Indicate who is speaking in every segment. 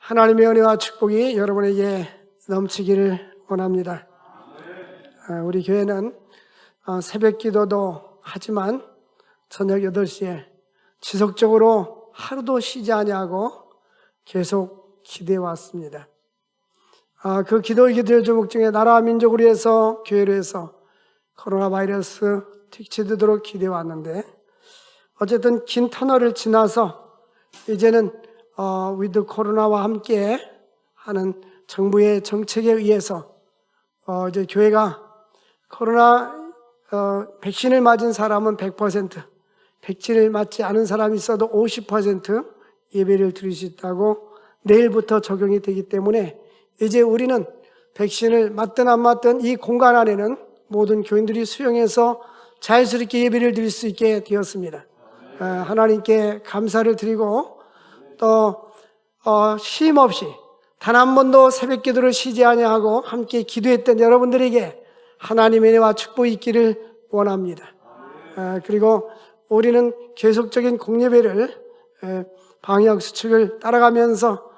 Speaker 1: 하나님의 은혜와 축복이 여러분에게 넘치기를 원합니다. 우리 교회는 새벽 기도도 하지만 저녁 8시에 지속적으로 하루도 쉬지 아니하고 계속 기도해 왔습니다. 그 기도의 제목 중에 나라와 민족을 위해서, 교회를 위해서 코로나 바이러스 퇴치되도록 기도해 왔는데, 어쨌든 긴 터널을 지나서 이제는 위드 코로나와 함께 하는 정부의 정책에 의해서 이제 교회가 코로나 백신을 맞은 사람은 100%, 백신을 맞지 않은 사람이 있어도 50% 예배를 드릴 수 있다고 내일부터 적용이 되기 때문에 이제 우리는 백신을 맞든 안 맞든 이 공간 안에는 모든 교인들이 수용해서 자연스럽게 예배를 드릴 수 있게 되었습니다. 하나님께 감사를 드리고 또 쉼 없이 단 한 번도 새벽 기도를 쉬지 아니하고 함께 기도했던 여러분들에게 하나님의 은혜와 축복이 있기를 원합니다. 그리고 우리는 계속적인 공예배를 방역 수칙을 따라가면서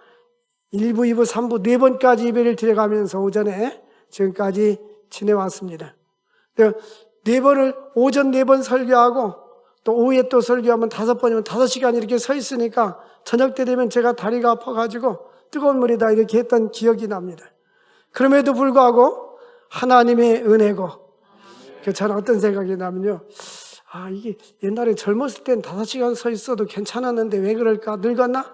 Speaker 1: 1부, 2부, 3부 4번까지 예배를 드려가면서 오전에 지금까지 지내왔습니다. 4번을 오전 4번 설교하고 또 오후에 또 설교하면 5번이면 5시간 이렇게 서 있으니까 저녁 때 되면 제가 다리가 아파가지고 뜨거운 물에다 이렇게 했던 기억이 납니다. 그럼에도 불구하고 하나님의 은혜고, 저는 어떤 생각이 나면요, 이게 옛날에 젊었을 땐 5시간 서 있어도 괜찮았는데 왜 그럴까? 늙었나?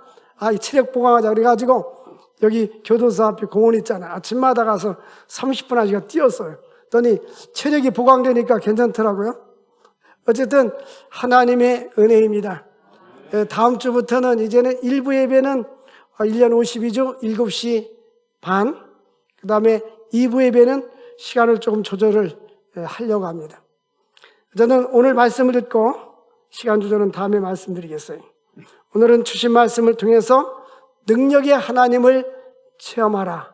Speaker 1: 이 체력 보강하자 그래가지고 여기 교도소 앞에 공원 있잖아요. 아침마다 가서 30분 1시간 뛰었어요. 그랬더니 체력이 보강되니까 괜찮더라고요. 어쨌든 하나님의 은혜입니다. 다음 주부터는 이제는 일부 예배는 1년 52주 7시 반, 그 다음에 2부 예배는 시간을 조금 조절을 하려고 합니다. 저는 오늘 말씀을 듣고 시간 조절은 다음에 말씀드리겠어요. 오늘은 주신 말씀을 통해서 능력의 하나님을 체험하라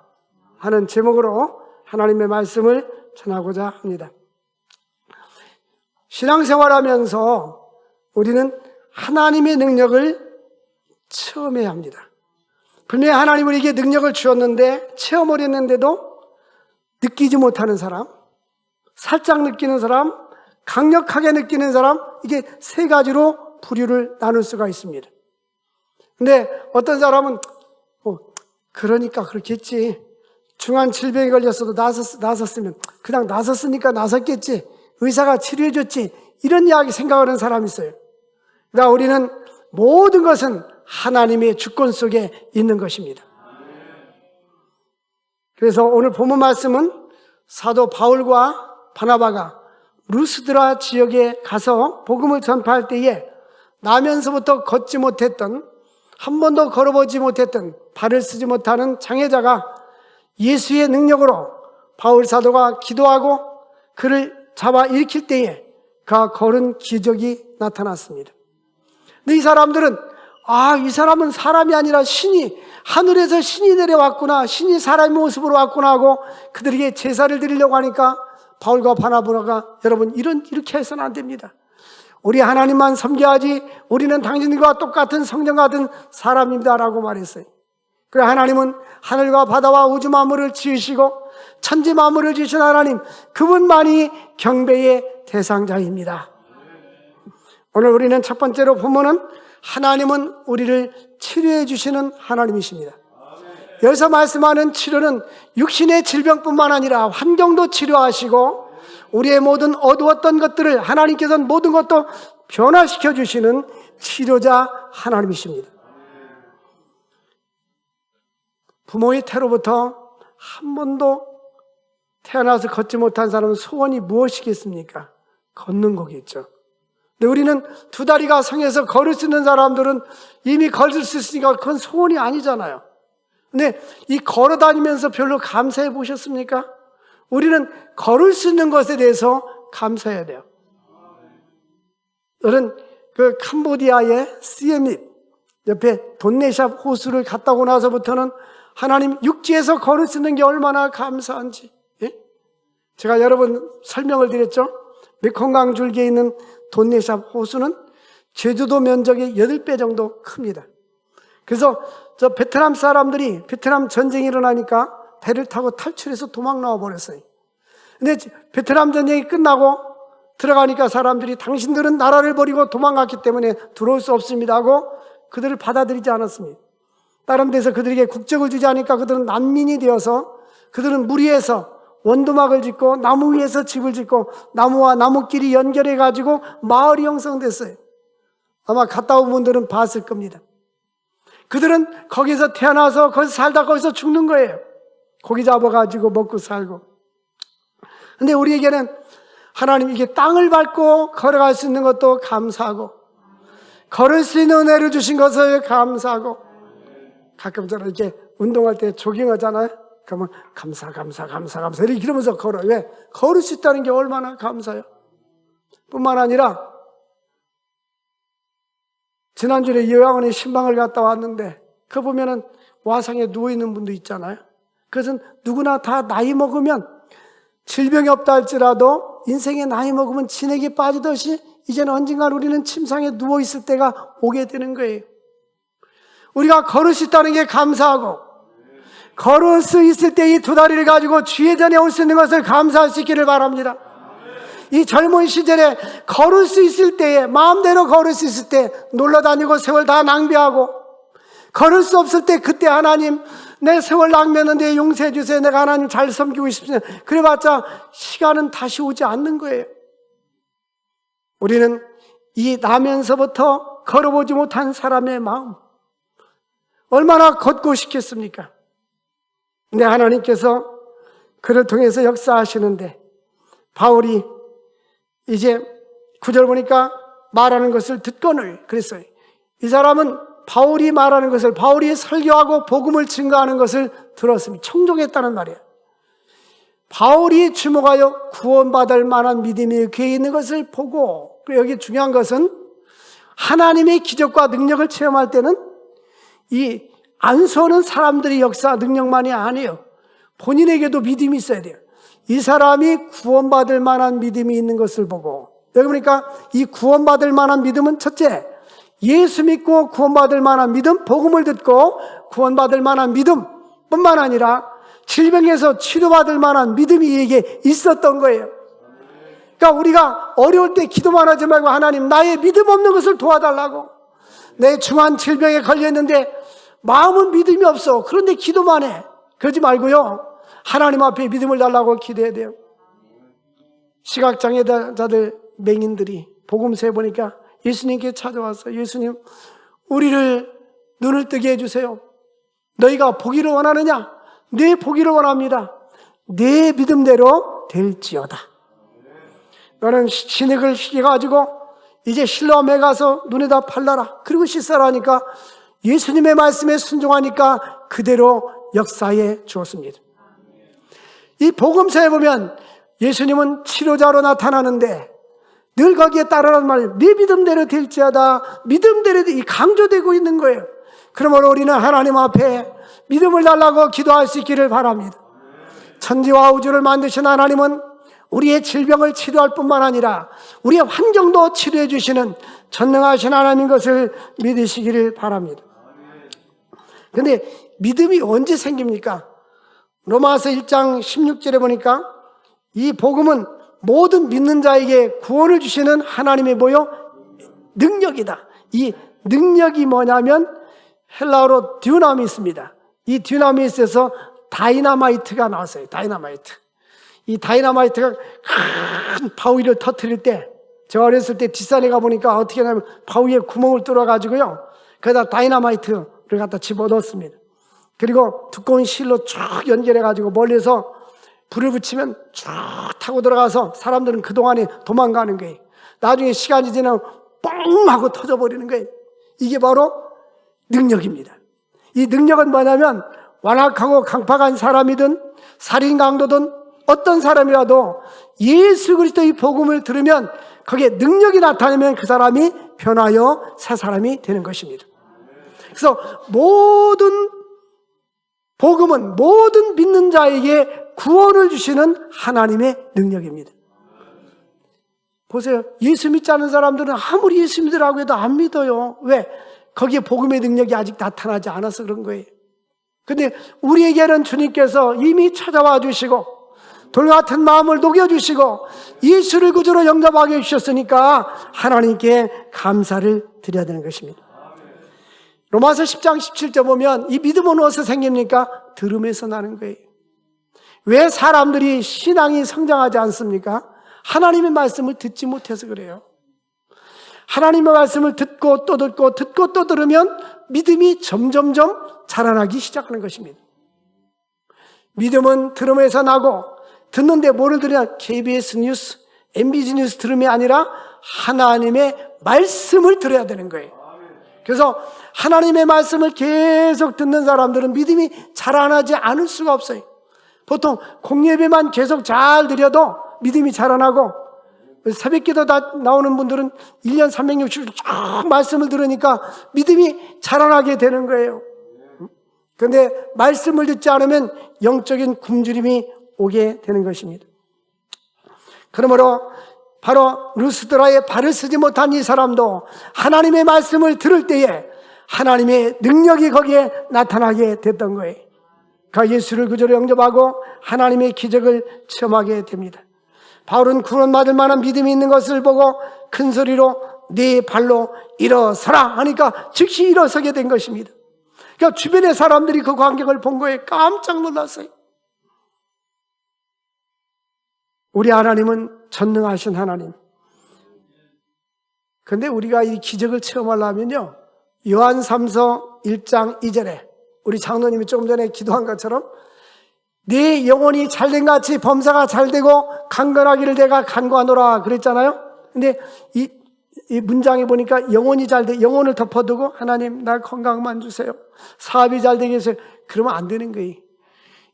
Speaker 1: 하는 제목으로 하나님의 말씀을 전하고자 합니다. 신앙생활하면서 우리는 하나님의 능력을 체험해야 합니다. 분명히 하나님은 우리에게 능력을 주었는데 체험을 했는데도 느끼지 못하는 사람, 살짝 느끼는 사람, 강력하게 느끼는 사람, 이게 세 가지로 부류를 나눌 수가 있습니다. 근데 어떤 사람은 그러니까 그렇겠지, 중한 질병이 걸렸어도 나섰으면 그냥 나섰으니까 나섰겠지, 의사가 치료해줬지, 이런 이야기 생각하는 사람이 있어요. 그러니까 우리는 모든 것은 하나님의 주권 속에 있는 것입니다. 그래서 오늘 본문 말씀은 사도 바울과 바나바가 루스드라 지역에 가서 복음을 전파할 때에 나면서부터 걷지 못했던, 한 번도 걸어보지 못했던, 발을 쓰지 못하는 장애자가 예수의 능력으로 바울 사도가 기도하고 그를 잡아 일으킬 때에 그가 걸은 기적이 나타났습니다. 근데 이 사람들은 이 사람은 사람이 아니라 신이, 하늘에서 신이 내려왔구나, 신이 사람의 모습으로 왔구나 하고 그들에게 제사를 드리려고 하니까 바울과 바나바가 여러분 이렇게 해서는 안 됩니다. 우리 하나님만 섬겨야지, 우리는 당신들과 똑같은 성령 같은 사람입니다라고 말했어요. 그래, 하나님은 하늘과 바다와 우주 만물을 지으시고 천지 만물을 지으신 하나님, 그분만이 경배의 대상자입니다. 오늘 우리는 첫 번째로 보면은 하나님은 우리를 치료해 주시는 하나님이십니다. 여기서 말씀하는 치료는 육신의 질병뿐만 아니라 환경도 치료하시고 우리의 모든 어두웠던 것들을 하나님께서는 모든 것도 변화시켜 주시는 치료자 하나님이십니다. 부모의 태로부터 한 번도 태어나서 걷지 못한 사람은 소원이 무엇이겠습니까? 걷는 거겠죠. 근데 우리는 2다리가 성해서 걸을 수 있는 사람들은 이미 걸을 수 있으니까 그건 소원이 아니잖아요. 근데 이 걸어 다니면서 별로 감사해 보셨습니까? 우리는 걸을 수 있는 것에 대해서 감사해야 돼요. 저는 그 캄보디아의 시엠립 옆에 돈네샵 호수를 갔다 오고 나서부터는 하나님 육지에서 걸을 수 있는 게 얼마나 감사한지, 제가 여러 번 설명을 드렸죠. 메콩강 줄기에 있는 돈네샵 호수는 제주도 면적의 8배 정도 큽니다. 그래서 저 베트남 사람들이 베트남 전쟁이 일어나니까 배를 타고 탈출해서 도망 나와 버렸어요. 근데 베트남 전쟁이 끝나고 들어가니까 사람들이 당신들은 나라를 버리고 도망갔기 때문에 들어올 수 없습니다 하고 그들을 받아들이지 않았습니다. 다른 데서 그들에게 국적을 주지 않으니까 그들은 난민이 되어서 그들은 물 위에서 원두막을 짓고 나무 위에서 집을 짓고 나무와 나무끼리 연결해 가지고 마을이 형성됐어요. 아마 갔다 온 분들은 봤을 겁니다. 그들은 거기서 태어나서 거기서 살다 거기서 죽는 거예요. 고기 잡아가지고 먹고 살고. 근데 우리에게는 하나님 이게 땅을 밟고 걸어갈 수 있는 것도 감사하고 걸을 수 있는 은혜를 주신 것을 감사하고 가끔 저는 이렇게 운동할 때 조깅하잖아요. 그러면 감사 이렇게 이러면서 걸어요. 왜? 걸을 수 있다는 게 얼마나 감사해요. 뿐만 아니라 지난주에 요양원에 신방을 갔다 왔는데 그 보면은 와상에 누워있는 분도 있잖아요. 그것은 누구나 다 나이 먹으면 질병이 없다 할지라도 인생에 나이 먹으면 진액이 빠지듯이 이제는 언젠간 우리는 침상에 누워있을 때가 오게 되는 거예요. 우리가 걸을 수 있다는 게 감사하고 걸을 수 있을 때 이 두 다리를 가지고 주의 전에 올 수 있는 것을 감사할 수 있기를 바랍니다. 이 젊은 시절에 걸을 수 있을 때에 마음대로 걸을 수 있을 때 놀러다니고 세월 다 낭비하고 걸을 수 없을 때 그때 하나님 내 세월 낭비했는데 용서해 주세요. 내가 하나님 잘 섬기고 싶습니다. 그래봤자 시간은 다시 오지 않는 거예요. 우리는 이 나면서부터 걸어보지 못한 사람의 마음 얼마나 걷고 싶겠습니까? 근데 하나님께서 그를 통해서 역사하시는데 바울이 이제 9절 보니까 말하는 것을 듣거늘 그랬어요. 이 사람은 바울이 말하는 것을 바울이 설교하고 복음을 증거하는 것을 들었습니다. 청종했다는 말이에요. 바울이 주목하여 구원받을 만한 믿음이 그에 있는 것을 보고 여기 중요한 것은 하나님의 기적과 능력을 체험할 때는 이 안수하는 사람들의 역사 능력만이 아니에요. 본인에게도 믿음이 있어야 돼요. 이 사람이 구원받을 만한 믿음이 있는 것을 보고 여기 보니까 이 구원받을 만한 믿음은 첫째 예수 믿고 구원받을 만한 믿음, 복음을 듣고 구원받을 만한 믿음 뿐만 아니라 질병에서 치료받을 만한 믿음이 이에게 있었던 거예요. 그러니까 우리가 어려울 때 기도만 하지 말고 하나님 나의 믿음 없는 것을 도와달라고. 내 중한 질병에 걸렸는데 마음은 믿음이 없어. 그런데 기도만 해. 그러지 말고요. 하나님 앞에 믿음을 달라고 기도해야 돼요. 시각장애자들 맹인들이 복음서에 보니까 예수님께 찾아왔어요. 예수님, 우리를 눈을 뜨게 해주세요. 너희가 보기를 원하느냐? 네, 보기를 원합니다. 네 믿음대로 될지어다. 너는 신액을 희가지고 이제 실로암에 가서 눈에다 발라라. 그리고 씻어라니까 예수님의 말씀에 순종하니까 그대로 역사해 주었습니다. 이 복음서에 보면 예수님은 치료자로 나타나는데 늘 거기에 따르라는 말이에요. 네 믿음대로 될지어다. 믿음대로 강조되고 있는 거예요. 그러므로 우리는 하나님 앞에 믿음을 달라고 기도할 수 있기를 바랍니다. 천지와 우주를 만드신 하나님은 우리의 질병을 치료할 뿐만 아니라 우리의 환경도 치료해 주시는 전능하신 하나님인 것을 믿으시기를 바랍니다. 그런데 믿음이 언제 생깁니까? 로마서 1장 16절에 보니까 이 복음은 모든 믿는 자에게 구원을 주시는 하나님의 뭐요? 능력이다. 이 능력이 뭐냐면 헬라어로 듀나미스입니다. 이 듀나미스에서 다이나마이트가 나왔어요. 다이나마이트. 이 다이나마이트가 큰 바위를 터뜨릴 때, 제가 어렸을 때 뒷산에 가보니까 어떻게 하냐면 바위에 구멍을 뚫어가지고요. 거기다 다이나마이트를 갖다 집어넣습니다. 그리고 두꺼운 실로 쭉 연결해가지고 멀리서 불을 붙이면 쭉 타고 들어가서 사람들은 그동안에 도망가는 거예요. 나중에 시간이 지나면 뻥 하고 터져버리는 거예요. 이게 바로 능력입니다. 이 능력은 뭐냐면 완악하고 강팍한 사람이든 살인 강도든 어떤 사람이라도 예수 그리스도의 복음을 들으면 거기에 능력이 나타나면 그 사람이 변하여 새 사람이 되는 것입니다. 그래서 모든 복음은 모든 믿는 자에게 구원을 주시는 하나님의 능력입니다. 보세요. 예수 믿지 않는 사람들은 아무리 예수 믿으라고 해도 안 믿어요. 왜? 거기에 복음의 능력이 아직 나타나지 않아서 그런 거예요. 근데 우리에게는 주님께서 이미 찾아와 주시고 돌같은 마음을 녹여주시고 예수를 구주로 영접하게 해주셨으니까 하나님께 감사를 드려야 되는 것입니다. 로마서 10장 17절 보면 이 믿음은 어디서 생깁니까? 들음에서 나는 거예요. 왜 사람들이 신앙이 성장하지 않습니까? 하나님의 말씀을 듣지 못해서 그래요. 하나님의 말씀을 듣고 또 듣고 듣고 또 들으면 믿음이 점점점 자라나기 시작하는 것입니다. 믿음은 들음에서 나고 듣는데 뭐를 들으냐? KBS 뉴스, MBC 뉴스 들음이 아니라 하나님의 말씀을 들어야 되는 거예요. 그래서 하나님의 말씀을 계속 듣는 사람들은 믿음이 자라나지 않을 수가 없어요. 보통 공예배만 계속 잘 드려도 믿음이 자라나고 새벽기도 나오는 분들은 1년 360일 쭉 말씀을 들으니까 믿음이 자라나게 되는 거예요. 그런데 말씀을 듣지 않으면 영적인 굶주림이 오게 되는 것입니다. 그러므로 바로 루스드라의 발을 쓰지 못한 이 사람도 하나님의 말씀을 들을 때에 하나님의 능력이 거기에 나타나게 됐던 거예요. 그가 예수를 구주로 영접하고 하나님의 기적을 체험하게 됩니다. 바울은 구원받을 만한 믿음이 있는 것을 보고 큰 소리로 네 발로 일어서라 하니까 즉시 일어서게 된 것입니다. 그러니까 주변의 사람들이 그 광경을 본 거에 깜짝 놀랐어요. 우리 하나님은 전능하신 하나님. 그런데 우리가 이 기적을 체험하려면요, 요한 3서 1장 2절에 우리 장로님이 조금 전에 기도한 것처럼 네 영혼이 잘된 같이 범사가 잘되고 강건하기를 내가 간구하노라 그랬잖아요. 근데 이 문장에 보니까 영혼이 잘돼, 영혼을 덮어두고 하나님 나 건강만 주세요, 사업이 잘되게 해주세요. 그러면 안 되는 거예요.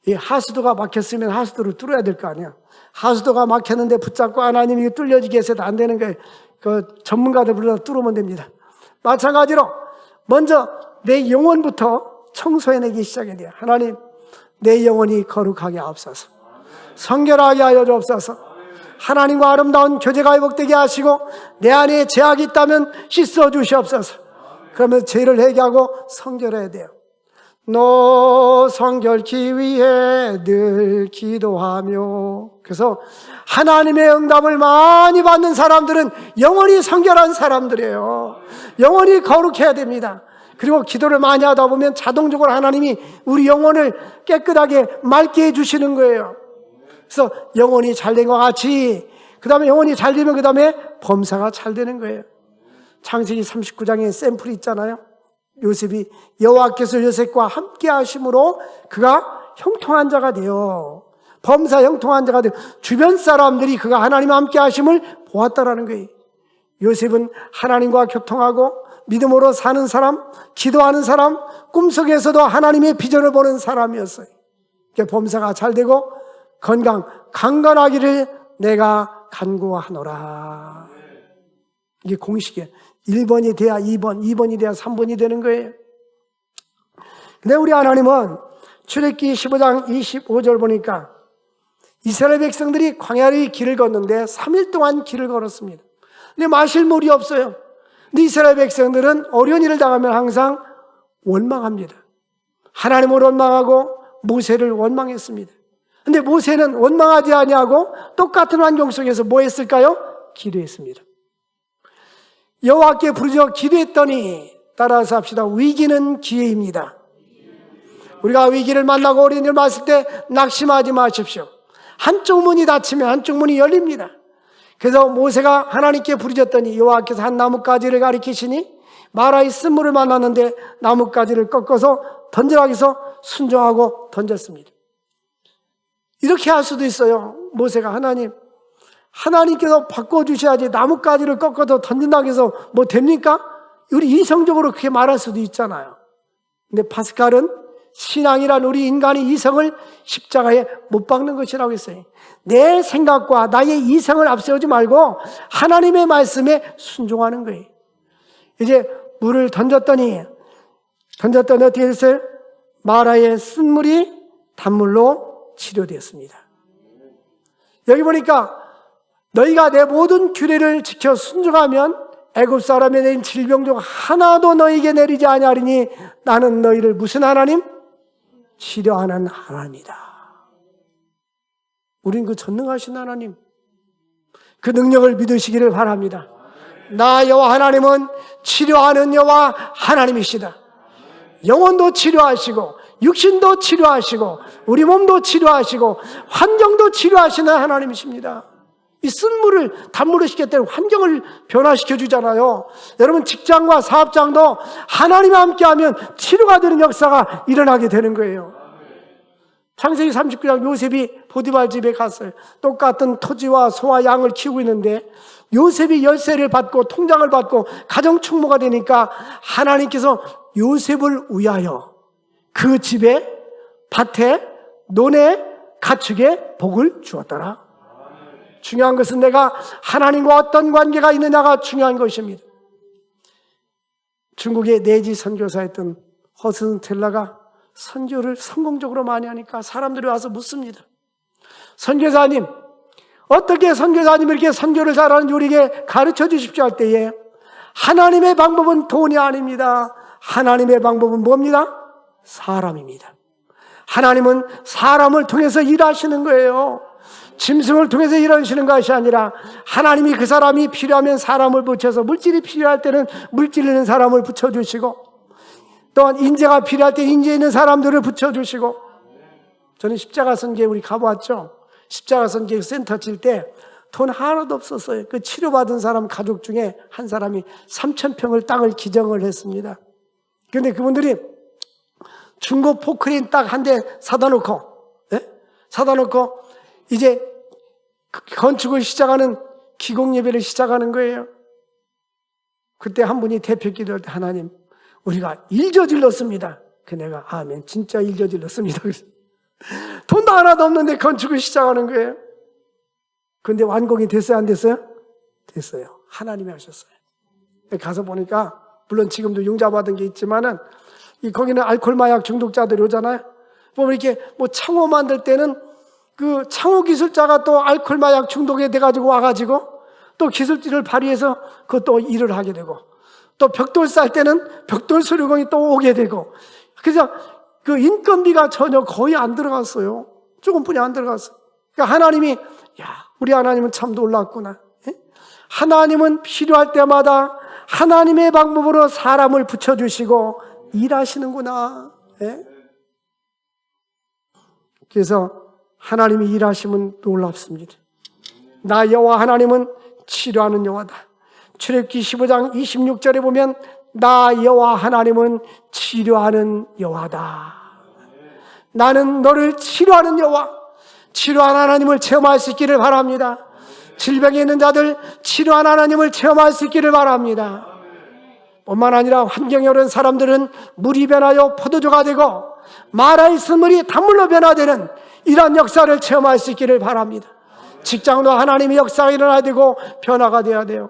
Speaker 1: 이 하수도가 막혔으면 하수도를 뚫어야 될 거 아니야. 하수도가 막혔는데 붙잡고 하나님 이거 뚫려지게 해서도 안 되는 거예요. 그 전문가들 불러서 뚫으면 됩니다. 마찬가지로 먼저 내 영혼부터 청소해내기 시작해야 돼요. 하나님 내 영혼이 거룩하게 하옵소서, 성결하게 하여 주옵소서, 하나님과 아름다운 교제가 회복되게 하시고 내 안에 죄악이 있다면 씻어 주시옵소서. 그러면 죄를 회개하고 성결해야 돼요. 너 성결케 위해 늘 기도하며. 그래서 하나님의 응답을 많이 받는 사람들은 영원히 성결한 사람들이에요. 영원히 거룩해야 됩니다. 그리고 기도를 많이 하다 보면 자동적으로 하나님이 우리 영혼을 깨끗하게 맑게 해주시는 거예요. 그래서 영혼이 잘된 것 같이, 그 다음에 영혼이 잘 되면 그 다음에 범사가 잘 되는 거예요. 창세기 39장에 샘플이 있잖아요. 요셉이 여호와께서 요셉과 함께 하심으로 그가 형통한 자가 되어, 범사 형통한 자가 되어 주변 사람들이 그가 하나님과 함께 하심을 보았다라는 거예요. 요셉은 하나님과 교통하고 믿음으로 사는 사람, 기도하는 사람, 꿈속에서도 하나님의 비전을 보는 사람이었어요. 범사가 잘 되고 건강, 강건하기를 내가 간구하노라. 이게 공식이에요. 1번이 돼야 2번, 2번이 돼야 3번이 되는 거예요. 근데 우리 하나님은 출애굽기 15장 25절 보니까 이스라엘 백성들이 광야의 길을 걷는데 3일 동안 길을 걸었습니다. 근데 마실 물이 없어요. 근데 이스라엘 백성들은 어려운 일을 당하면 항상 원망합니다. 하나님을 원망하고 모세를 원망했습니다. 근데 모세는 원망하지 아니하고 똑같은 환경 속에서 뭐 했을까요? 기도했습니다. 여호와께 부르짖어 기도했더니, 따라서 합시다. 위기는 기회입니다. 우리가 위기를 만나고 어려운 일을 만났을 때 낙심하지 마십시오. 한쪽 문이 닫히면 한쪽 문이 열립니다. 그래서 모세가 하나님께 부르짖었더니 여호와께서 한 나뭇가지를 가리키시니 마라의 쓴물을 만났는데 나뭇가지를 꺾어서 던지라고 해서 순종하고 던졌습니다. 이렇게 할 수도 있어요. 모세가 하나님께서 바꿔주셔야지 나뭇가지를 꺾어서 던진다고 해서 뭐 됩니까? 우리 이성적으로 그렇게 말할 수도 있잖아요. 근데 파스칼은 신앙이란 우리 인간의 이성을 십자가에 못 박는 것이라고 했어요. 내 생각과 나의 이성을 앞세우지 말고 하나님의 말씀에 순종하는 거예요. 이제 물을 던졌더니 어떻게 됐어요? 마라의 쓴물이 단물로 치료되었습니다. 여기 보니까 너희가 내 모든 규례를 지켜 순종하면 애굽 사람에 내린 질병 중 하나도 너에게 내리지 아니하리니 나는 너희를 무슨 하나님? 치료하는 하나님이다. 우린 그 전능하신 하나님, 그 능력을 믿으시기를 바랍니다. 나 여호와 하나님은 치료하는 여호와 하나님이시다. 영혼도 치료하시고 육신도 치료하시고 우리 몸도 치료하시고 환경도 치료하시는 하나님이십니다. 이 쓴물을 단물을 시킬 때는 환경을 변화시켜 주잖아요. 여러분 직장과 사업장도 하나님과 함께하면 치료가 되는 역사가 일어나게 되는 거예요. 창세기 39장 요셉이 보디발 집에 갔어요. 똑같은 토지와 소와 양을 키우고 있는데 요셉이 열쇠를 받고 통장을 받고 가정 충무가 되니까 하나님께서 요셉을 위하여 그 집에 밭에 논에 가축에 복을 주었더라. 중요한 것은 내가 하나님과 어떤 관계가 있느냐가 중요한 것입니다. 중국의 내지 선교사였던 허슨 텔라가 선교를 성공적으로 많이 하니까 사람들이 와서 묻습니다. 선교사님, 어떻게 선교사님이 이렇게 선교를 잘하는지 우리에게 가르쳐 주십시오 할 때에 하나님의 방법은 돈이 아닙니다. 하나님의 방법은 뭡니다? 사람입니다. 하나님은 사람을 통해서 일하시는 거예요. 짐승을 통해서 일하시는 것이 아니라 하나님이 그 사람이 필요하면 사람을 붙여서 물질이 필요할 때는 물질 있는 사람을 붙여주시고 또한 인재가 필요할 때 인재 있는 사람들을 붙여주시고 저는 십자가 선교에 우리 가보았죠. 십자가 선교 센터 칠 때 돈 하나도 없었어요. 그 치료받은 사람 가족 중에 한 사람이 3,000평을 땅을 기증을 했습니다. 그런데 그분들이 중고 포크레인 딱 한 대 사다 놓고 이제 건축을 시작하는 기공 예배를 시작하는 거예요. 그때 한 분이 대표 기도할 때 하나님 우리가 일 저질렀습니다. 그 내가 아멘 진짜 일 저질렀습니다. 돈도 하나도 없는데 건축을 시작하는 거예요. 그런데 완공이 됐어요 안 됐어요? 됐어요. 하나님이 하셨어요. 가서 보니까 물론 지금도 융자받은 게 있지만은 거기는 알코올 마약 중독자들이 오잖아요. 보면 이렇게 뭐 창호 만들 때는 그 창호 기술자가 또 알코올 마약 중독에 돼가지고 와가지고 또 기술지를 발휘해서 그것도 일을 하게 되고 또 벽돌 쌀 때는 벽돌 수리공이 또 오게 되고 그래서 그 인건비가 전혀 거의 안 들어갔어요. 조금뿐이 안 들어갔어요. 그러니까 하나님이 우리 하나님은 참 놀랍구나. 하나님은 필요할 때마다 하나님의 방법으로 사람을 붙여주시고 일하시는구나. 그래서 하나님이 일하시면 놀랍습니다. 나 여호와 하나님은 치료하는 여호와다. 출애굽기 15장 26절에 보면 나 여호와 하나님은 치료하는 여호와다. 나는 너를 치료하는 여호와, 치료하는 하나님을 체험할 수 있기를 바랍니다. 질병에 있는 자들 치료하는 하나님을 체험할 수 있기를 바랍니다. 뿐만 아니라 환경에 오른 사람들은 물이 변하여 포도주가 되고 마라에 있은 물이 단물로 변화되는 이러한 역사를 체험할 수 있기를 바랍니다. 직장도 하나님의 역사가 일어나야 되고 변화가 돼야 돼요.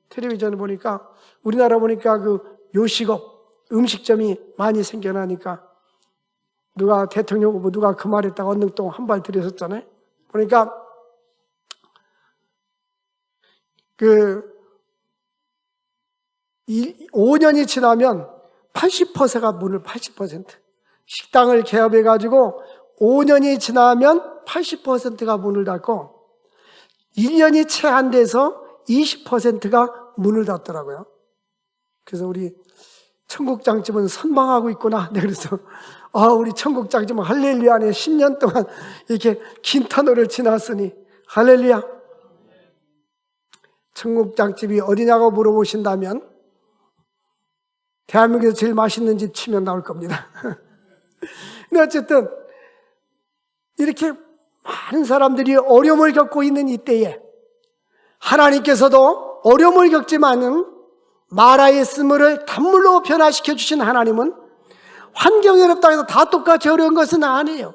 Speaker 1: 텔레비전을 보니까 우리나라 보니까 그 요식업 음식점이 많이 생겨나니까 누가 대통령 후보 누가 그 말했다가 언능 또 한 발 들였었잖아요. 보니까 그 5년이 지나면 80%가 문을 80% 식당을 개업해가지고 5년이 지나면 80%가 문을 닫고 1년이 채 안 돼서 20%가 문을 닫더라고요. 그래서 우리 청국장집은 선방하고 있구나. 그래서 우리 청국장집은 할렐루야네. 10년 동안 이렇게 긴 터널을 지났으니 할렐루야. 청국장집이 어디냐고 물어보신다면 대한민국에서 제일 맛있는 집 치면 나올 겁니다. 근데 어쨌든 이렇게 많은 사람들이 어려움을 겪고 있는 이때에 하나님께서도 어려움을 겪지만은 마라의 쓴물을 단물로 변화시켜 주신 하나님은 환경이 어렵다고 해서 다 똑같이 어려운 것은 아니에요.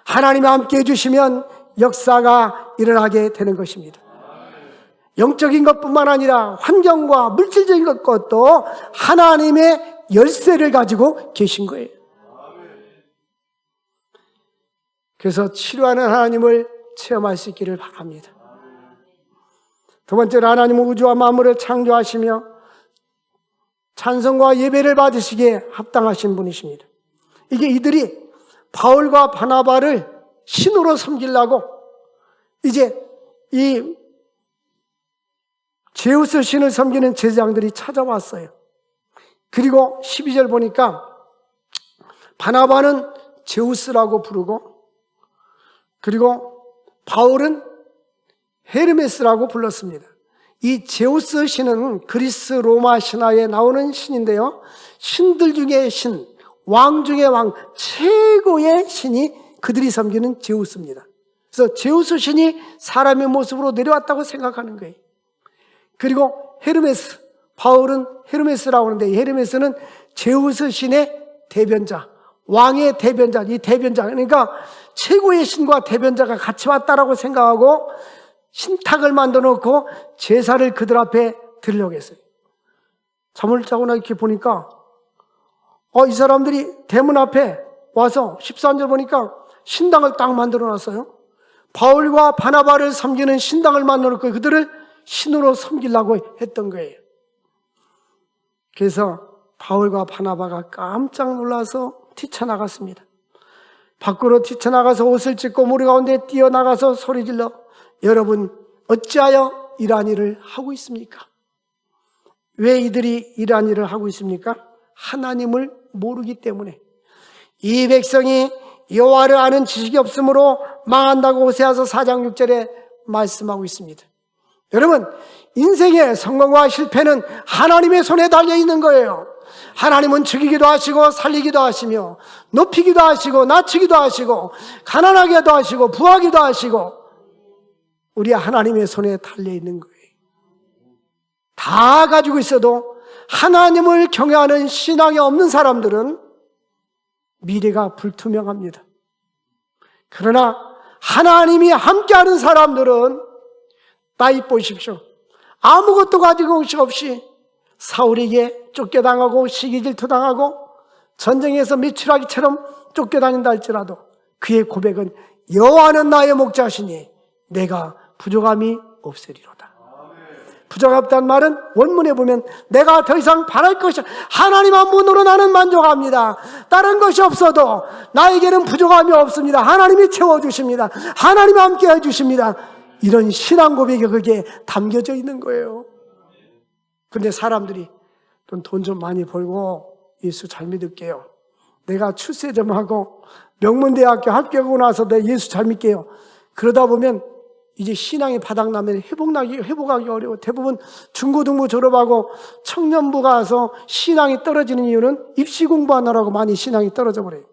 Speaker 1: 하나님이 함께 해주시면 역사가 일어나게 되는 것입니다. 영적인 것뿐만 아니라 환경과 물질적인 것도 하나님의 열쇠를 가지고 계신 거예요. 그래서 치료하는 하나님을 체험할 수 있기를 바랍니다. 두 번째로 하나님은 우주와 만물을 창조하시며 찬송과 예배를 받으시기에 합당하신 분이십니다. 이게 이들이 바울과 바나바를 신으로 섬기려고 이제 이 제우스 신을 섬기는 제사장들이 찾아왔어요. 그리고 12절 보니까 바나바는 제우스라고 부르고 그리고 바울은 헤르메스라고 불렀습니다. 이 제우스 신은 그리스 로마 신화에 나오는 신인데요. 신들 중에 신, 왕 중에 왕, 최고의 신이 그들이 섬기는 제우스입니다. 그래서 제우스 신이 사람의 모습으로 내려왔다고 생각하는 거예요. 그리고 헤르메스, 바울은 헤르메스라고 하는데 이 헤르메스는 제우스 신의 대변자, 왕의 대변자, 이 대변자, 그러니까 최고의 신과 대변자가 같이 왔다라고 생각하고 신탁을 만들어 놓고 제사를 그들 앞에 드리려고 했어요. 잠을 자고 나 이렇게 보니까 이 사람들이 대문 앞에 와서 13절 보니까 신당을 딱 만들어 놨어요. 바울과 바나바를 섬기는 신당을 만들어 놓고 그들을 신으로 섬기려고 했던 거예요. 그래서 바울과 바나바가 깜짝 놀라서 뛰쳐나갔습니다. 밖으로 뛰쳐나가서 옷을 찢고 무리 가운데 뛰어나가서 소리질러 여러분 어찌하여 이러한 일을 하고 있습니까? 왜 이들이 이러한 일을 하고 있습니까? 하나님을 모르기 때문에. 이 백성이 여호와를 아는 지식이 없으므로 망한다고 호세아서 4장 6절에 말씀하고 있습니다. 여러분, 인생의 성공과 실패는 하나님의 손에 달려있는 거예요. 하나님은 죽이기도 하시고 살리기도 하시며 높이기도 하시고 낮추기도 하시고 가난하게도 하시고 부하기도 하시고 우리 하나님의 손에 달려있는 거예요. 다 가지고 있어도 하나님을 경외하는 신앙이 없는 사람들은 미래가 불투명합니다. 그러나 하나님이 함께하는 사람들은 나이 보십시오. 아무것도 가지고 없이 사울에게 쫓겨당하고 시기질투당하고 전쟁에서 미추라기처럼 쫓겨다닌다 할지라도 그의 고백은 여호와는 나의 목자시니 내가 부족함이 없으리로다. 부족하다는 말은 원문에 보면 내가 더 이상 바랄 것이 하나님 한 분으로 나는 만족합니다. 다른 것이 없어도 나에게는 부족함이 없습니다. 하나님이 채워주십니다. 하나님이 함께 해주십니다. 이런 신앙 고백이 거기에 담겨져 있는 거예요. 그런데 사람들이 돈 좀 많이 벌고 예수 잘 믿을게요. 내가 출세 좀 하고 명문대학교 합격하고 나서 내가 예수 잘 믿게요. 그러다 보면 이제 신앙이 바닥나면 회복하기 어려워. 대부분 중고등부 졸업하고 청년부 가서 신앙이 떨어지는 이유는 입시 공부하느라고 많이 신앙이 떨어져 버려요.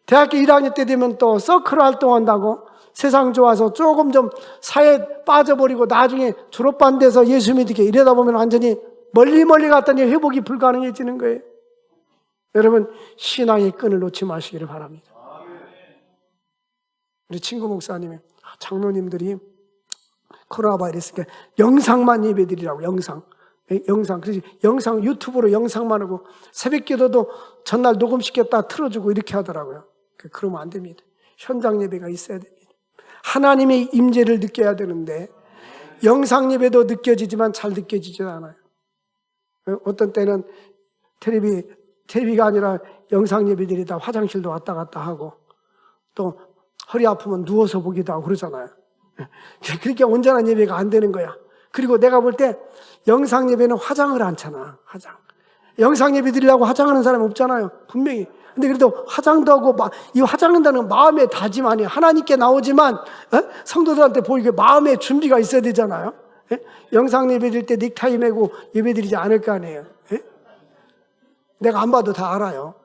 Speaker 1: 대학교 1학년 때 되면 또 서클 활동한다고 세상 좋아서 조금 좀 사회에 빠져버리고 나중에 졸업반 돼서 예수 믿게 이러다 보면 완전히 멀리 갔더니 회복이 불가능해지는 거예요. 여러분, 신앙의 끈을 놓지 마시기를 바랍니다. 우리 친구 목사님이 장로님들이 코로나 바이러스니까 영상만 예배드리라고. 영상. 그래서 영상 유튜브로 영상만 하고 새벽 기도도 전날 녹음시켰다 틀어주고 이렇게 하더라고요. 그러면 안 됩니다. 현장 예배가 있어야 됩니다. 하나님의 임재를 느껴야 되는데 영상 예배도 느껴지지만 잘 느껴지지 않아요. 어떤 때는 텔레비가 아니라 영상 예배들이 다 화장실도 왔다 갔다 하고 또 허리 아프면 누워서 보기도 하고 그러잖아요. 그렇게 온전한 예배가 안 되는 거야. 그리고 내가 볼 때 영상 예배는 화장을 않잖아. 영상 예배 드리려고 화장하는 사람이 없잖아요. 분명히. 근데 그래도 화장도 하고 이 화장한다는 마음의 다짐 아니에요. 하나님께 나오지만 성도들한테 보이게 마음의 준비가 있어야 되잖아요. 영상 예배 드릴 때 넥타이 메고 예배 드리지 않을 거 아니에요. 내가 안 봐도 다 알아요.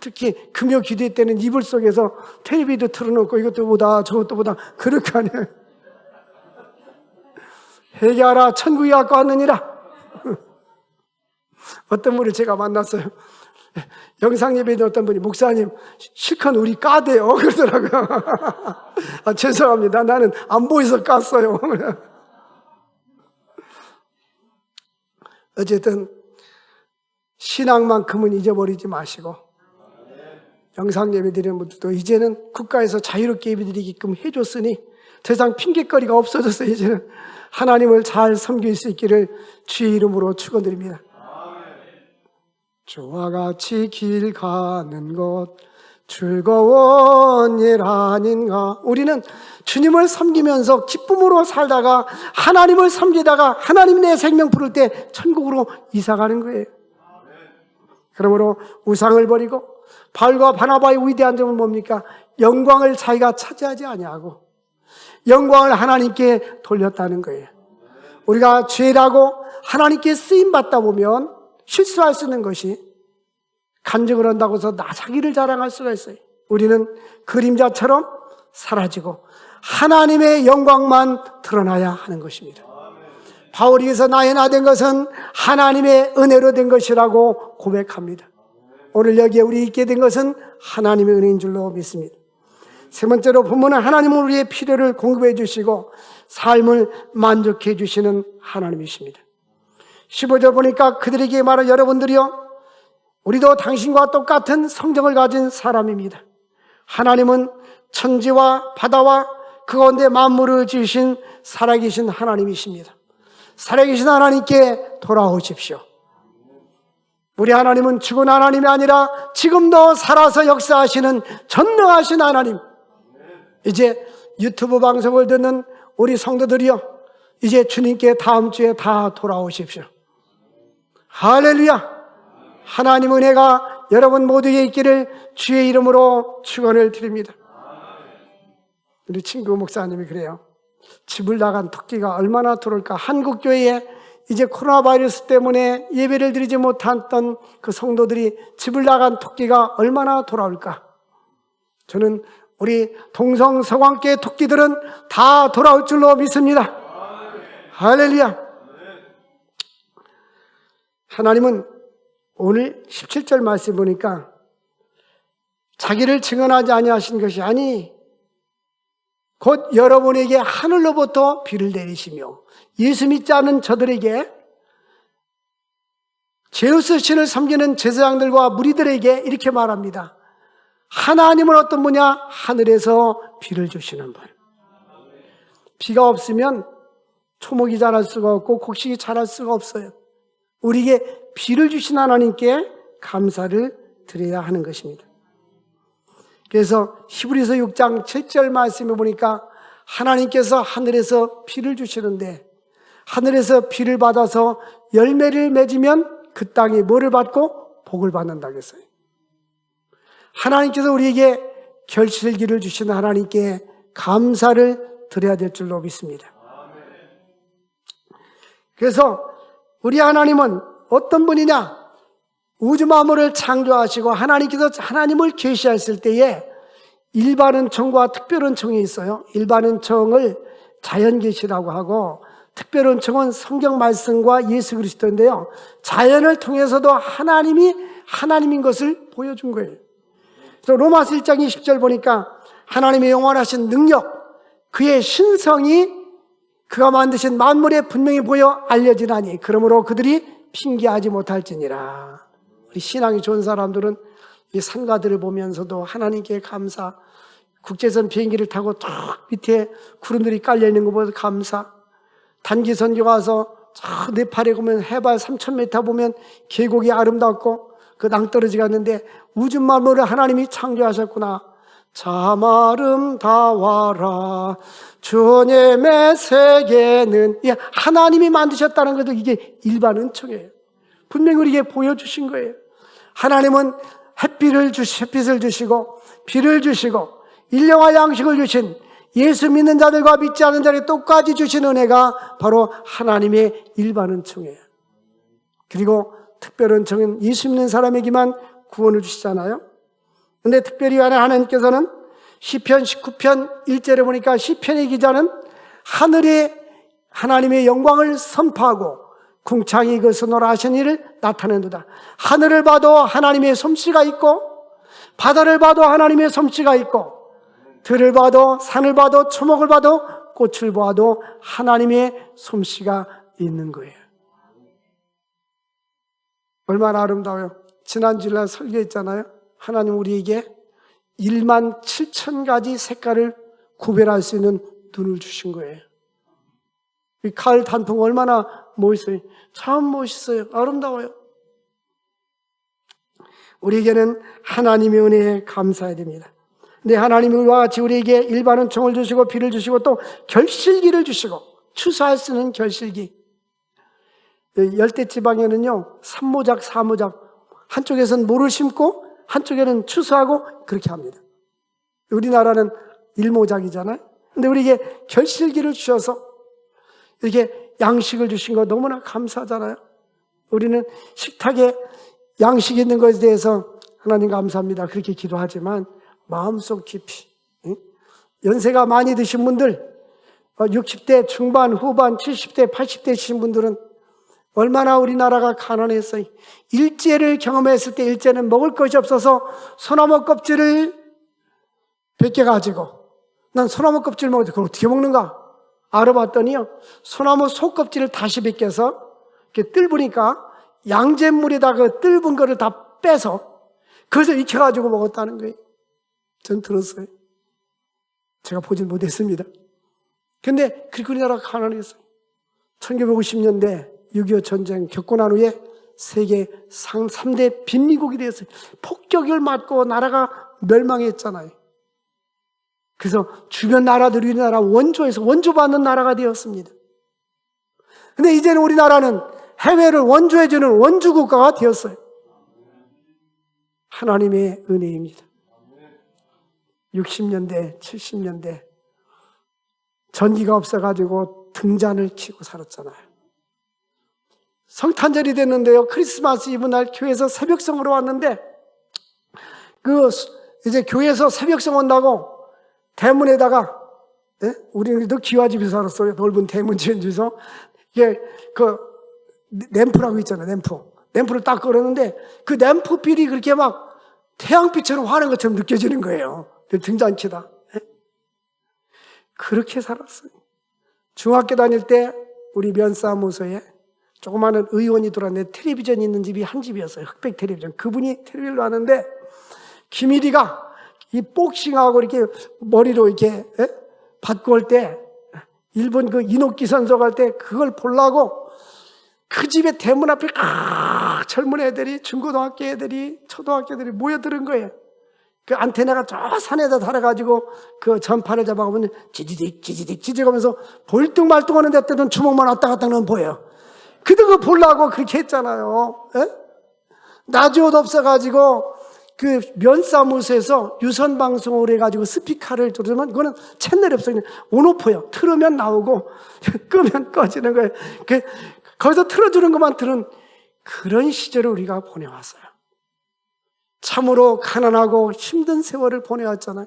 Speaker 1: 특히 금요 기도회 때는 이불 속에서 텔레비도 틀어놓고 이것도 보다 저것도 보다 그럴 거 아니에요. 회개하라 천국에 갖고 왔느니라. 어떤 분을 제가 만났어요. 영상 예배에 어떤 분이 목사님 실컷 우리 까대요 그러더라고요. 죄송합니다. 나는 안 보여서 깠어요. 어쨌든 신앙만큼은 잊어버리지 마시고 영상 예배 드리는 분들도 이제는 국가에서 자유롭게 예배 드리게끔 해줬으니 더 이상 핑계거리가 없어졌어요. 이제는 하나님을 잘 섬길 수 있기를 주의 이름으로 축원드립니다. 주와 같이 길 가는 것 즐거운 일 아닌가. 우리는 주님을 섬기면서 기쁨으로 살다가 하나님을 섬기다가 하나님 내 생명 부를 때 천국으로 이사가는 거예요. 그러므로 우상을 버리고 바울과 바나바의 위대한 점은 뭡니까? 영광을 자기가 차지하지 아니하고 영광을 하나님께 돌렸다는 거예요. 우리가 죄라고 하나님께 쓰임받다 보면 실수할 수 있는 것이 간증을 한다고 해서 나 자기를 자랑할 수가 있어요. 우리는 그림자처럼 사라지고 하나님의 영광만 드러나야 하는 것입니다. 바울이서 나의 나 된 것은 하나님의 은혜로 된 것이라고 고백합니다. 오늘 여기에 우리 있게 된 것은 하나님의 은혜인 줄로 믿습니다. 세 번째로 본문은 하나님은 우리의 필요를 공급해 주시고 삶을 만족해 주시는 하나님이십니다. 15절 보니까 그들에게 말한 여러분들이요, 우리도 당신과 똑같은 성정을 가진 사람입니다. 하나님은 천지와 바다와 그 가운데 만물을 지으신 살아계신 하나님이십니다. 살아계신 하나님께 돌아오십시오. 우리 하나님은 죽은 하나님이 아니라 지금도 살아서 역사하시는 전능하신 하나님. 이제 유튜브 방송을 듣는 우리 성도들이요, 이제 주님께 다음 주에 다 돌아오십시오. 할렐루야. 하나님 은혜가 여러분 모두에 있기를 주의 이름으로 축원을 드립니다. 우리 친구 목사님이 그래요. 집을 나간 토끼가 얼마나 들어올까. 한국교회에 이제 코로나 바이러스 때문에 예배를 드리지 못했던 그 성도들이 집을 나간 토끼가 얼마나 돌아올까. 저는 우리 동성 서광교회 토끼들은 다 돌아올 줄로 믿습니다. 할렐루야. 하나님은 오늘 17절 말씀 보니까 자기를 증언하지 아니하신 것이 아니 곧 여러분에게 하늘로부터 비를 내리시며 예수 믿지 않은 저들에게 제우스 신을 섬기는 제사장들과 무리들에게 이렇게 말합니다. 하나님은 어떤 분이냐? 하늘에서 비를 주시는 분. 비가 없으면 초목이 자랄 수가 없고 곡식이 자랄 수가 없어요. 우리에게 비를 주신 하나님께 감사를 드려야 하는 것입니다. 그래서 히브리서 6장 7절 말씀에 보니까 하나님께서 하늘에서 비를 주시는데 하늘에서 비를 받아서 열매를 맺으면 그 땅이 뭐를 받고 복을 받는다고 했어요. 하나님께서 우리에게 결실기를 주신 하나님께 감사를 드려야 될 줄로 믿습니다. 그래서 우리 하나님은 어떤 분이냐? 우주 만물을 창조하시고 하나님께서 하나님을 계시했을 때에 일반은총과 특별은총이 있어요. 일반은총을 자연계시라고 하고 특별은총은 성경 말씀과 예수 그리스도인데요. 자연을 통해서도 하나님이 하나님인 것을 보여준 거예요. 그래서 로마서 1장 20절 보니까 하나님의 영원하신 능력, 그의 신성이 그가 만드신 만물에 분명히 보여 알려지나니 그러므로 그들이 핑계하지 못할지니라. 우리 신앙이 좋은 사람들은 이 산가들을 보면서도 하나님께 감사, 국제선 비행기를 타고 탁 밑에 구름들이 깔려있는 거 보면서 감사, 단기 선교 가서 저 네팔에 보면 해발 3,000m 보면 계곡이 아름답고 그 낭떠러지 갔는데 우주 만물을 하나님이 창조하셨구나. 참 아름다워라 주님의 세계는, 하나님이 만드셨다는 것도 이게 일반 은총이에요. 분명히 우리에게 보여주신 거예요. 하나님은 햇빛을 주시고 비를 주시고 일용할 양식을 주신 예수 믿는 자들과 믿지 않는 자에게 똑같이 주신 은혜가 바로 하나님의 일반 은총이에요. 그리고 특별 은총은 예수 믿는 사람에게만 구원을 주시잖아요. 근데 특별히 하나님께서는 시편 19편 1절에 보니까 시편의 기자는 하늘에 하나님의 영광을 선포하고 궁창이 그 손으로 하신 일을 나타낸다. 하늘을 봐도 하나님의 솜씨가 있고 바다를 봐도 하나님의 솜씨가 있고 들을 봐도 산을 봐도 초목을 봐도 꽃을 봐도 하나님의 솜씨가 있는 거예요. 얼마나 아름다워요. 지난주에 설교했잖아요. 하나님 우리에게 1만 7천 가지 색깔을 구별할 수 있는 눈을 주신 거예요. 이 가을 단풍 얼마나 멋있어요. 참 멋있어요. 아름다워요. 우리에게는 하나님의 은혜에 감사해야 됩니다. 근데 하나님이 우리와 같이 우리에게 일반은 총을 주시고 비를 주시고 또 결실기를 주시고 추수할 수 있는 결실기. 열대지방에는요 3모작 4모작 한쪽에서는 모를 심고 한쪽에는 추수하고 그렇게 합니다. 우리나라는 1모작이잖아요. 근데 우리에게 결실기를 주셔서 이렇게 양식을 주신 거 너무나 감사하잖아요. 우리는 식탁에 양식이 있는 것에 대해서 하나님 감사합니다 그렇게 기도하지만 마음속 깊이 연세가 많이 드신 분들 60대 중반 후반 70대 80대이신 분들은 얼마나 우리나라가 가난했어요. 일제를 경험했을 때 일제는 먹을 것이 없어서 소나무 껍질을 벗겨가지고 난 소나무 껍질 먹었는데 그걸 어떻게 먹는가 알아봤더니요 소나무 속껍질을 다시 벗겨서 이렇게 뜰부니까 양잿물에다 그 뜰분 거를 다 빼서 그것을 익혀가지고 먹었다는 거예요. 전 들었어요. 제가 보진 못했습니다. 근데 그렇게 우리나라가 가난했어요. 1950년대 6.25 전쟁 겪고 난 후에 세계 3대 빈민국이 되었어요. 폭격을 맞고 나라가 멸망했잖아요. 그래서 주변 나라들이 우리나라 원조에서 원조받는 나라가 되었습니다. 근데 이제는 우리나라는 해외를 원조해주는 원주국가가 되었어요. 하나님의 은혜입니다. 60년대, 70년대 전기가 없어가지고 등잔을 치고 살았잖아요. 성탄절이 됐는데요. 크리스마스 이브날 교회에서 새벽성으로 왔는데 이제 교회에서 새벽성 온다고 대문에다가 우리는 또 기와집에서 살았어요. 넓은 대문 지은 집에서 이게 램프라고 있잖아요. 램프를 딱 걸었는데 그 램프빛이 그렇게 막 태양빛처럼 화는 것처럼 느껴지는 거예요. 등잔치다. 그렇게 살았어요. 중학교 다닐 때 우리 면사무소에 조그마한 의원이 들어왔는데 텔레비전이 있는 집이 한 집이었어요. 흑백 텔레비전. 그분이 텔레비전을 하는데 김일이가 이 복싱하고 이렇게 머리로 이렇게 받고 올 때 일본 그 이노키 선수 갈 때 그걸 보려고 그 집에 대문 앞에 젊은 애들이 중고등학교 애들이 초등학교 애들이 모여드는 거예요. 그 안테나가 저 산에다 달아가지고 그 전파를 잡아가면 지지직 지지직 지지가면서 볼뚱말뚱하는 데 때는 주먹만 왔다 갔다 하면 보여요. 그거 보려고 그렇게 했잖아요. 라디오도 없어가지고 그 면사무소에서 유선방송을 해가지고 스피커를 들으면 그거는 채널이 없어요. 온오프예요. 틀으면 나오고 끄면 꺼지는 거예요. 거기서 틀어주는 것만 들은 그런 시절을 우리가 보내왔어요. 참으로 가난하고 힘든 세월을 보내왔잖아요.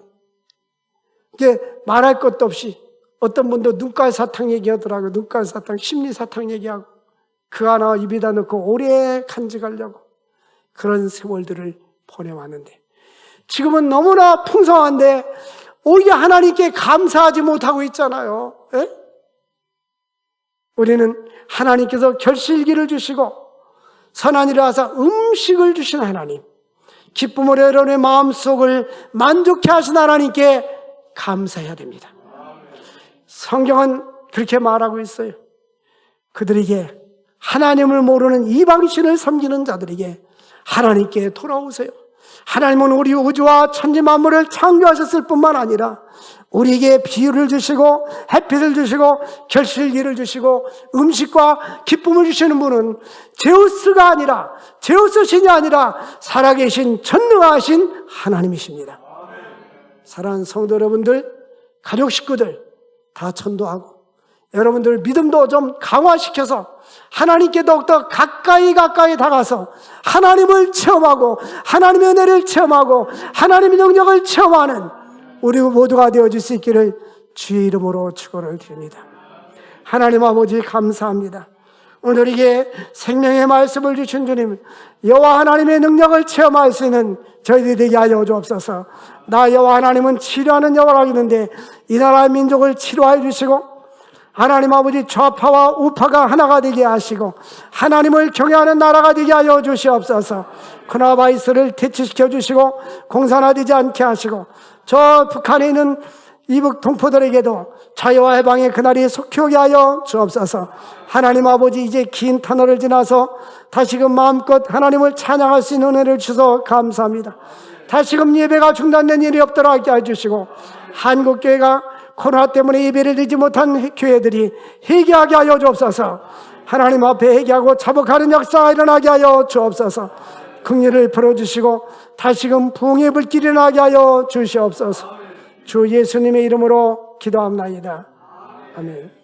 Speaker 1: 이게 말할 것도 없이 어떤 분도 눈깔 사탕 얘기하더라고요. 눈깔 사탕, 심리 사탕 얘기하고 그 하나 입에다 넣고 오래 간직하려고 그런 세월들을 보내왔는데 지금은 너무나 풍성한데 오히려 하나님께 감사하지 못하고 있잖아요. 우리는 하나님께서 결실기를 주시고 선한 일을 하사 음식을 주신 하나님, 기쁨으로 여러분의 마음속을 만족해 하신 하나님께 감사해야 됩니다. 성경은 그렇게 말하고 있어요. 그들에게 하나님을 모르는 이방신을 섬기는 자들에게 하나님께 돌아오세요. 하나님은 우리 우주와 천지 만물을 창조하셨을 뿐만 아니라 우리에게 비유를 주시고 햇빛을 주시고 결실기를 주시고 음식과 기쁨을 주시는 분은 제우스가 아니라 제우스 신이 아니라 살아계신 전능하신 하나님이십니다. 사랑하는 성도 여러분들, 가족 식구들 다 전도하고 여러분들 믿음도 좀 강화시켜서 하나님께 더욱더 가까이 다가서 하나님을 체험하고 하나님의 은혜를 체험하고 하나님의 능력을 체험하는 우리 모두가 되어줄 수 있기를 주의 이름으로 축원을 드립니다. 하나님 아버지 감사합니다. 오늘 우리에게 생명의 말씀을 주신 주님, 여호와 하나님의 능력을 체험할 수 있는 저희들이 되게 하여 주옵소서. 나 여호와 하나님은 치료하는 여호와가 있는데 이 나라의 민족을 치료하여 주시고 하나님 아버지 좌파와 우파가 하나가 되게 하시고 하나님을 경외하는 나라가 되게 하여 주시옵소서. 코로나바이러스를 퇴치시켜 주시고 공산화되지 않게 하시고 저 북한에 있는 이북 동포들에게도 자유와 해방의 그날이 속히 오게 하여 주옵소서. 하나님 아버지, 이제 긴 터널을 지나서 다시금 마음껏 하나님을 찬양할 수 있는 은혜를 주셔서 감사합니다. 다시금 예배가 중단된 일이 없도록 하게 해주시고, 한국교회가 코로나 때문에 예배를 드리지 못한 교회들이 회개하게 하여 주옵소서. 하나님 앞에 회개하고 자복하는 역사가 일어나게 하여 주옵소서. 긍휼을 풀어주시고 다시금 부흥의 불길이 일어나게 하여 주시옵소서. 주 예수님의 이름으로 기도합나이다. 아멘.